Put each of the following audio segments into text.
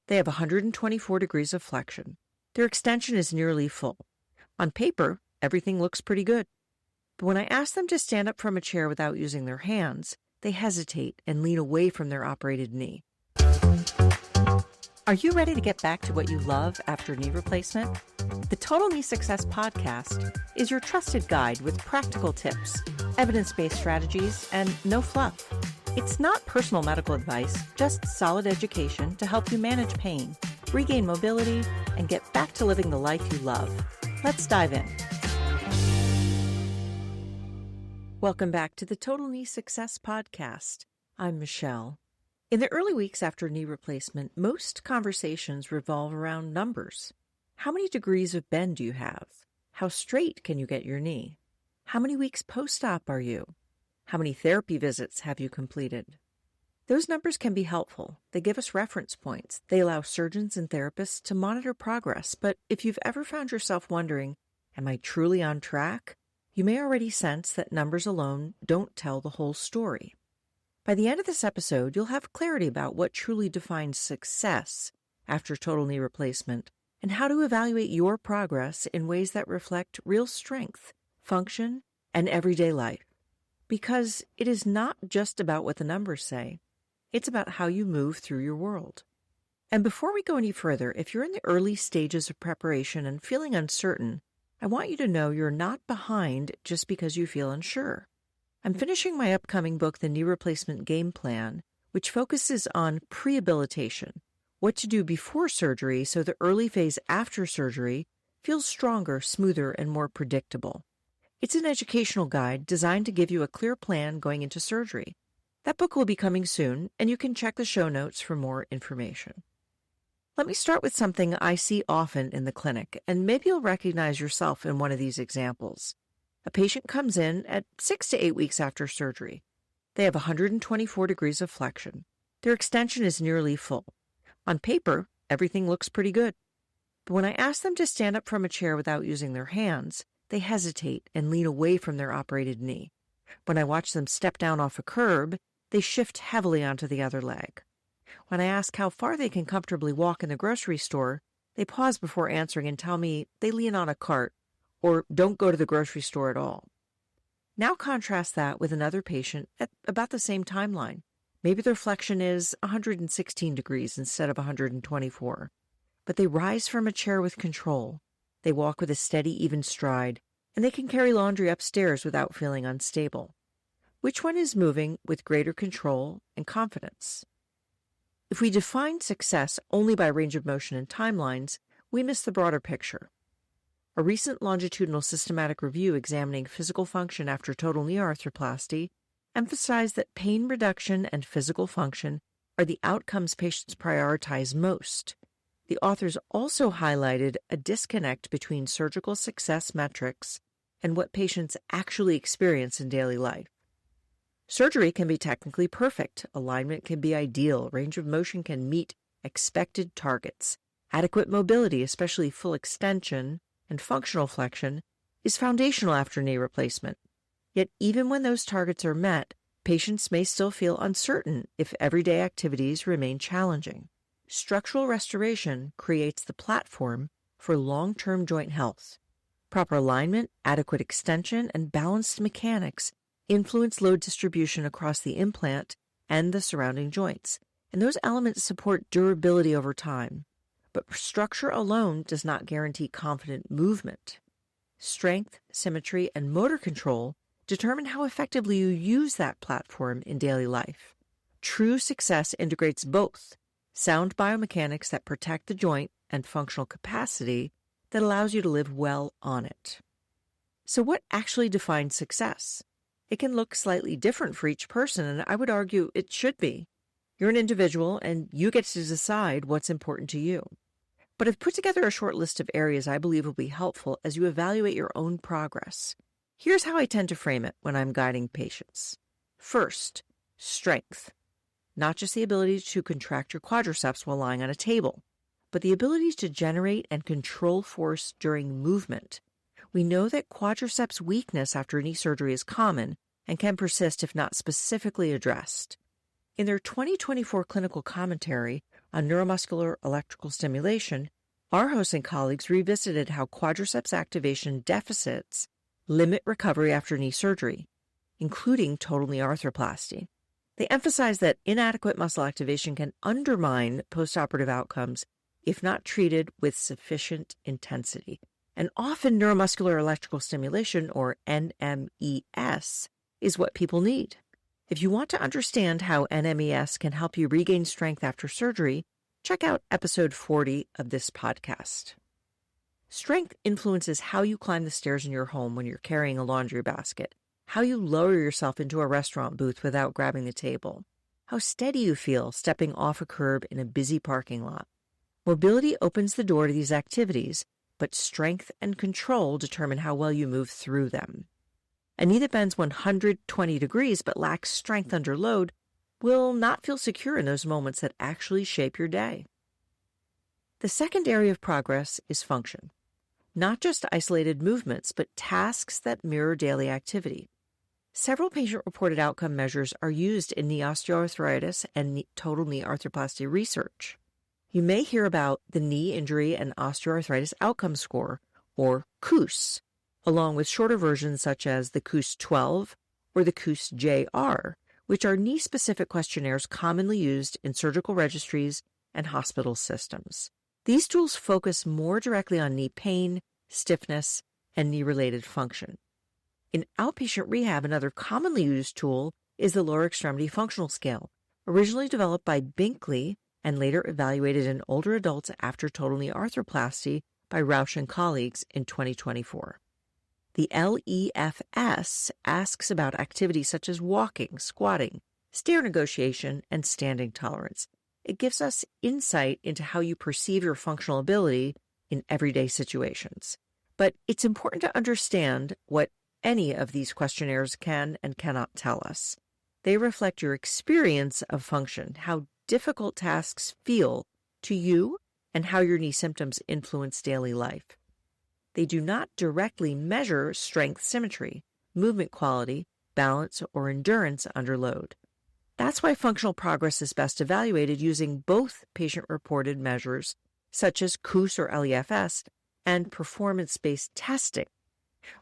They have 124 degrees of flexion. Their extension is nearly full. On paper, everything looks pretty good. But when I ask them to stand up from a chair without using their hands, they hesitate and lean away from their operated knee. Are you ready to get back to what you love after knee replacement? The Total Knee Success Podcast is your trusted guide with practical tips, evidence-based strategies, and no fluff. It's not personal medical advice, just solid education to help you manage pain, regain mobility, and get back to living the life you love. Let's dive in. Welcome back to the Total Knee Success Podcast. I'm Michelle. In the early weeks after knee replacement, most conversations revolve around numbers. How many degrees of bend do you have? How straight can you get your knee? How many weeks post-op are you? How many therapy visits have you completed? Those numbers can be helpful. They give us reference points. They allow surgeons and therapists to monitor progress. But if you've ever found yourself wondering, am I truly on track? You may already sense that numbers alone don't tell the whole story. By the end of this episode, you'll have clarity about what truly defines success after total knee replacement and how to evaluate your progress in ways that reflect real strength, function, and everyday life. Because it is not just about what the numbers say, it's about how you move through your world. And before we go any further, if you're in the early stages of preparation and feeling uncertain, I want you to know you're not behind just because you feel unsure. I'm finishing my upcoming book, The Knee Replacement Game Plan, which focuses on prehabilitation, what to do before surgery so the early phase after surgery feels stronger, smoother, and more predictable. It's an educational guide designed to give you a clear plan going into surgery. That book will be coming soon, and you can check the show notes for more information. Let me start with something I see often in the clinic, and maybe you'll recognize yourself in one of these examples. A patient comes in at 6 to 8 weeks after surgery. They have 124 degrees of flexion. Their extension is nearly full. On paper, everything looks pretty good. But when I ask them to stand up from a chair without using their hands, they hesitate and lean away from their operated knee. When I watch them step down off a curb, they shift heavily onto the other leg. When I ask how far they can comfortably walk in the grocery store, they pause before answering and tell me they lean on a cart or don't go to the grocery store at all. Now contrast that with another patient at about the same timeline. Maybe their flexion is 116 degrees instead of 124, but they rise from a chair with control. They walk with a steady, even stride, and they can carry laundry upstairs without feeling unstable. Which one is moving with greater control and confidence? If we define success only by range of motion and timelines, we miss the broader picture. A recent longitudinal systematic review examining physical function after total knee arthroplasty emphasized that pain reduction and physical function are the outcomes patients prioritize most. The authors also highlighted a disconnect between surgical success metrics and what patients actually experience in daily life. Surgery can be technically perfect, alignment can be ideal, range of motion can meet expected targets. Adequate mobility, especially full extension and functional flexion, is foundational after knee replacement. Yet even when those targets are met, patients may still feel uncertain if everyday activities remain challenging. Structural restoration creates the platform for long-term joint health. Proper alignment, adequate extension, and balanced mechanics influence load distribution across the implant and the surrounding joints, and those elements support durability over time. But structure alone does not guarantee confident movement. Strength, symmetry, and motor control determine how effectively you use that platform in daily life. True success integrates both sound biomechanics that protect the joint and functional capacity that allows you to live well on it. So what actually defines success? It can look slightly different for each person, and I would argue it should be. You're an individual, and you get to decide what's important to you. But I've put together a short list of areas I believe will be helpful as you evaluate your own progress. Here's how I tend to frame it when I'm guiding patients. First, strength. Not just the ability to contract your quadriceps while lying on a table, but the ability to generate and control force during movement. We know that quadriceps weakness after knee surgery is common and can persist if not specifically addressed. In their 2024 clinical commentary, on neuromuscular electrical stimulation, our hosts and colleagues revisited how quadriceps activation deficits limit recovery after knee surgery, including total knee arthroplasty. They emphasized that inadequate muscle activation can undermine postoperative outcomes if not treated with sufficient intensity. And often neuromuscular electrical stimulation, or NMES, is what people need. If you want to understand how NMES can help you regain strength after surgery, check out episode 40 of this podcast. Strength influences how you climb the stairs in your home when you're carrying a laundry basket, how you lower yourself into a restaurant booth without grabbing the table, how steady you feel stepping off a curb in a busy parking lot. Mobility opens the door to these activities, but strength and control determine how well you move through them. A knee that bends 120 degrees but lacks strength under load will not feel secure in those moments that actually shape your day. The second area of progress is function. Not just isolated movements, but tasks that mirror daily activity. Several patient-reported outcome measures are used in knee osteoarthritis and total knee arthroplasty research. You may hear about the Knee Injury and Osteoarthritis Outcome Score, or KOOS, along with shorter versions such as the KOOS-12 or the KOOS-JR, which are knee-specific questionnaires commonly used in surgical registries and hospital systems. These tools focus more directly on knee pain, stiffness, and knee-related function. In outpatient rehab, another commonly used tool is the Lower Extremity Functional Scale, originally developed by Binkley and later evaluated in older adults after total knee arthroplasty by Rausch and colleagues in 2024. The LEFS asks about activities such as walking, squatting, stair negotiation, and standing tolerance. It gives us insight into how you perceive your functional ability in everyday situations. But it's important to understand what any of these questionnaires can and cannot tell us. They reflect your experience of function, how difficult tasks feel to you, and how your knee symptoms influence daily life. They do not directly measure strength symmetry, movement quality, balance, or endurance under load. That's why functional progress is best evaluated using both patient-reported measures, such as KOOS or LEFS, and performance-based testing.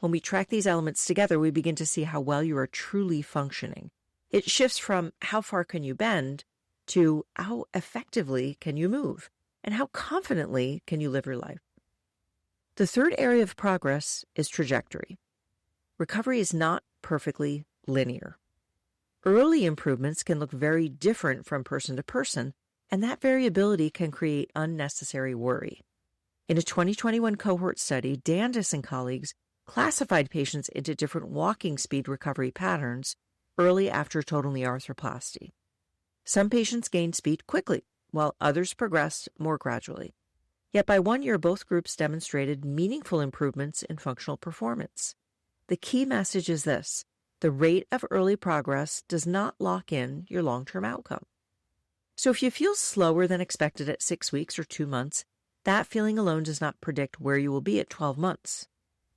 When we track these elements together, we begin to see how well you are truly functioning. It shifts from how far can you bend to how effectively can you move, and how confidently can you live your life. The third area of progress is trajectory. Recovery is not perfectly linear. Early improvements can look very different from person to person, and that variability can create unnecessary worry. In a 2021 cohort study, Dandis and colleagues classified patients into different walking speed recovery patterns early after total knee arthroplasty. Some patients gained speed quickly, while others progressed more gradually. Yet by 1 year, both groups demonstrated meaningful improvements in functional performance. The key message is this: the rate of early progress does not lock in your long-term outcome. So if you feel slower than expected at 6 weeks or 2 months, that feeling alone does not predict where you will be at 12 months.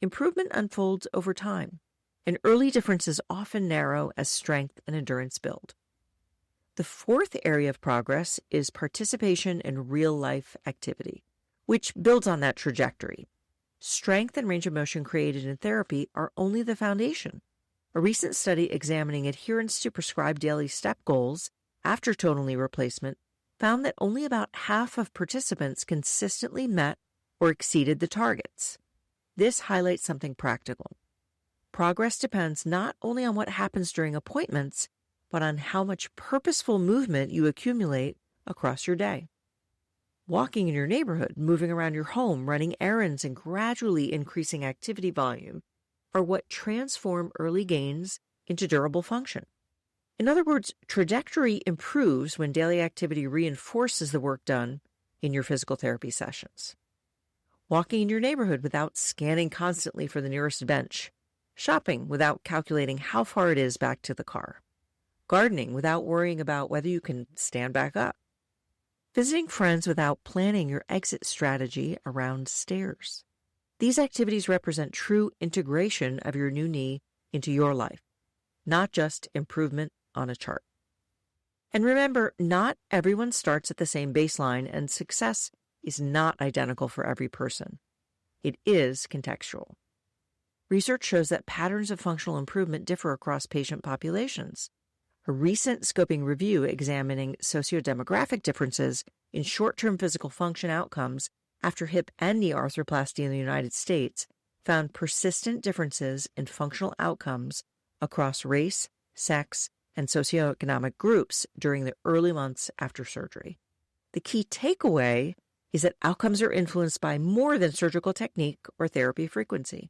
Improvement unfolds over time, and early differences often narrow as strength and endurance build. The fourth area of progress is participation in real-life activity, which builds on that trajectory. Strength and range of motion created in therapy are only the foundation. A recent study examining adherence to prescribed daily step goals after total knee replacement found that only about half of participants consistently met or exceeded the targets. This highlights something practical. Progress depends not only on what happens during appointments, but on how much purposeful movement you accumulate across your day. Walking in your neighborhood, moving around your home, running errands, and gradually increasing activity volume are what transform early gains into durable function. In other words, trajectory improves when daily activity reinforces the work done in your physical therapy sessions. Walking in your neighborhood without scanning constantly for the nearest bench. Shopping without calculating how far it is back to the car. Gardening without worrying about whether you can stand back up. Visiting friends without planning your exit strategy around stairs. These activities represent true integration of your new knee into your life, not just improvement on a chart. And remember, not everyone starts at the same baseline, and success is not identical for every person. It is contextual. Research shows that patterns of functional improvement differ across patient populations. A recent scoping review examining sociodemographic differences in short-term physical function outcomes after hip and knee arthroplasty in the United States found persistent differences in functional outcomes across race, sex, and socioeconomic groups during the early months after surgery. The key takeaway is that outcomes are influenced by more than surgical technique or therapy frequency.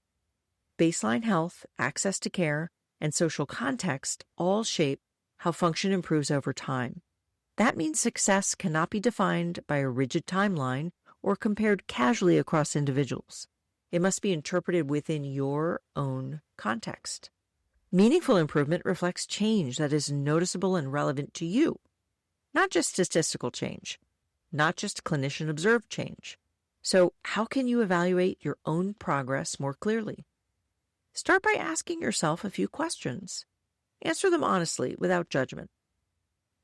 Baseline health, access to care, and social context all shape how function improves over time. That means success cannot be defined by a rigid timeline or compared casually across individuals. It must be interpreted within your own context. Meaningful improvement reflects change that is noticeable and relevant to you, not just statistical change, not just clinician-observed change. So how can you evaluate your own progress more clearly? Start by asking yourself a few questions. Answer them honestly, without judgment.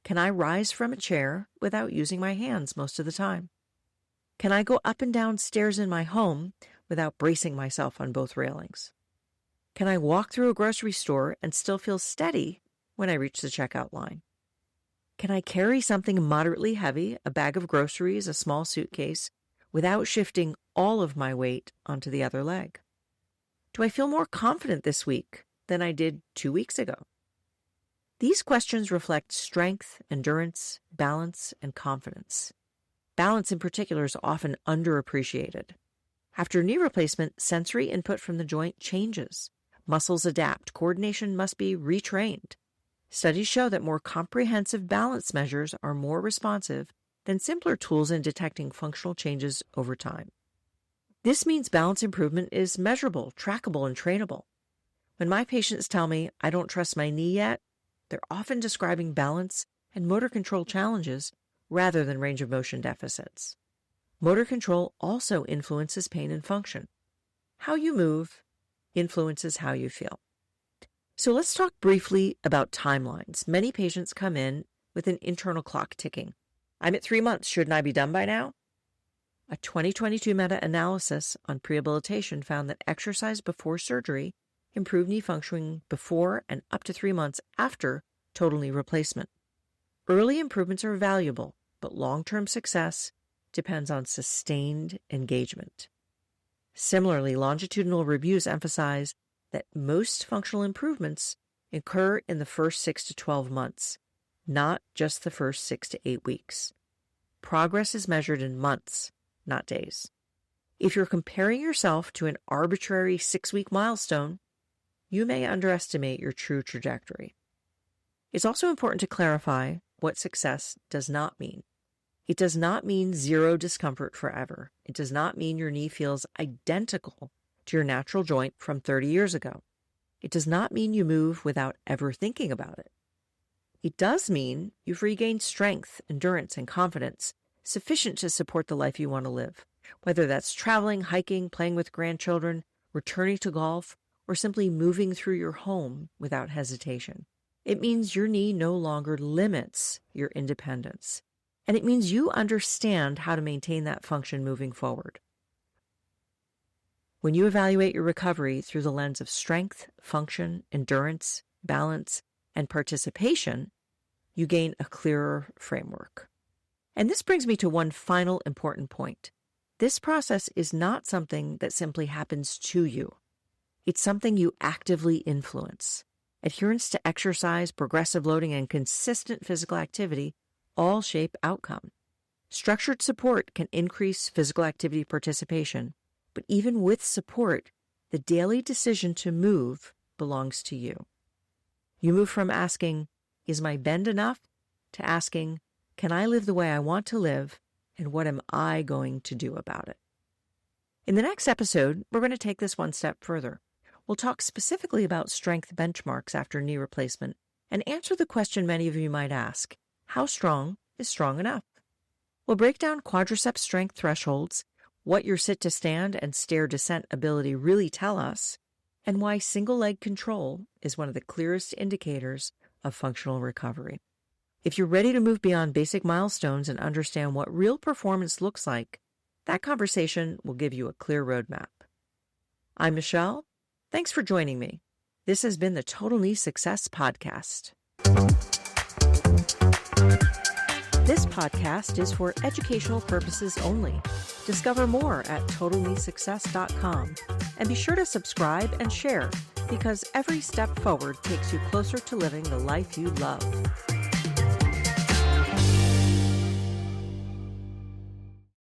Can I rise from a chair without using my hands most of the time? Can I go up and down stairs in my home without bracing myself on both railings? Can I walk through a grocery store and still feel steady when I reach the checkout line? Can I carry something moderately heavy, a bag of groceries, a small suitcase, without shifting all of my weight onto the other leg? Do I feel more confident this week than I did 2 weeks ago? These questions reflect strength, endurance, balance, and confidence. Balance in particular is often underappreciated. After knee replacement, sensory input from the joint changes. Muscles adapt. Coordination must be retrained. Studies show that more comprehensive balance measures are more responsive than simpler tools in detecting functional changes over time. This means balance improvement is measurable, trackable, and trainable. When my patients tell me, I don't trust my knee yet, they're often describing balance and motor control challenges rather than range of motion deficits. Motor control also influences pain and function. How you move influences how you feel. So let's talk briefly about timelines. Many patients come in with an internal clock ticking. I'm at 3 months. Shouldn't I be done by now? A 2022 meta-analysis on prehabilitation found that exercise before surgery improved knee functioning before and up to 3 months after total knee replacement. Early improvements are valuable, but long-term success depends on sustained engagement. Similarly, longitudinal reviews emphasize that most functional improvements occur in the first 6 to 12 months, not just the first 6 to 8 weeks. Progress is measured in months, not days. If you're comparing yourself to an arbitrary 6-week milestone, you may underestimate your true trajectory. It's also important to clarify what success does not mean. It does not mean zero discomfort forever. It does not mean your knee feels identical to your natural joint from 30 years ago. It does not mean you move without ever thinking about it. It does mean you've regained strength, endurance, and confidence sufficient to support the life you want to live, whether that's traveling, hiking, playing with grandchildren, returning to golf, or simply moving through your home without hesitation. It means your knee no longer limits your independence, and it means you understand how to maintain that function moving forward. When you evaluate your recovery through the lens of strength, function, endurance, balance, and participation, you gain a clearer framework. And this brings me to one final important point. This process is not something that simply happens to you. It's something you actively influence. Adherence to exercise, progressive loading, and consistent physical activity all shape outcome. Structured support can increase physical activity participation, but even with support, the daily decision to move belongs to you. You move from asking, is my bend enough, to asking, can I live the way I want to live, and what am I going to do about it? In the next episode, we're going to take this one step further. We'll talk specifically about strength benchmarks after knee replacement and answer the question many of you might ask, how strong is strong enough? We'll break down quadriceps strength thresholds, what your sit-to-stand and stair-descent ability really tell us, and why single-leg control is one of the clearest indicators of functional recovery. If you're ready to move beyond basic milestones and understand what real performance looks like, that conversation will give you a clear roadmap. I'm Michelle. Thanks for joining me. This has been the Total Knee Success Podcast. This podcast is for educational purposes only. Discover more at totalkneesuccess.com and be sure to subscribe and share because every step forward takes you closer to living the life you love.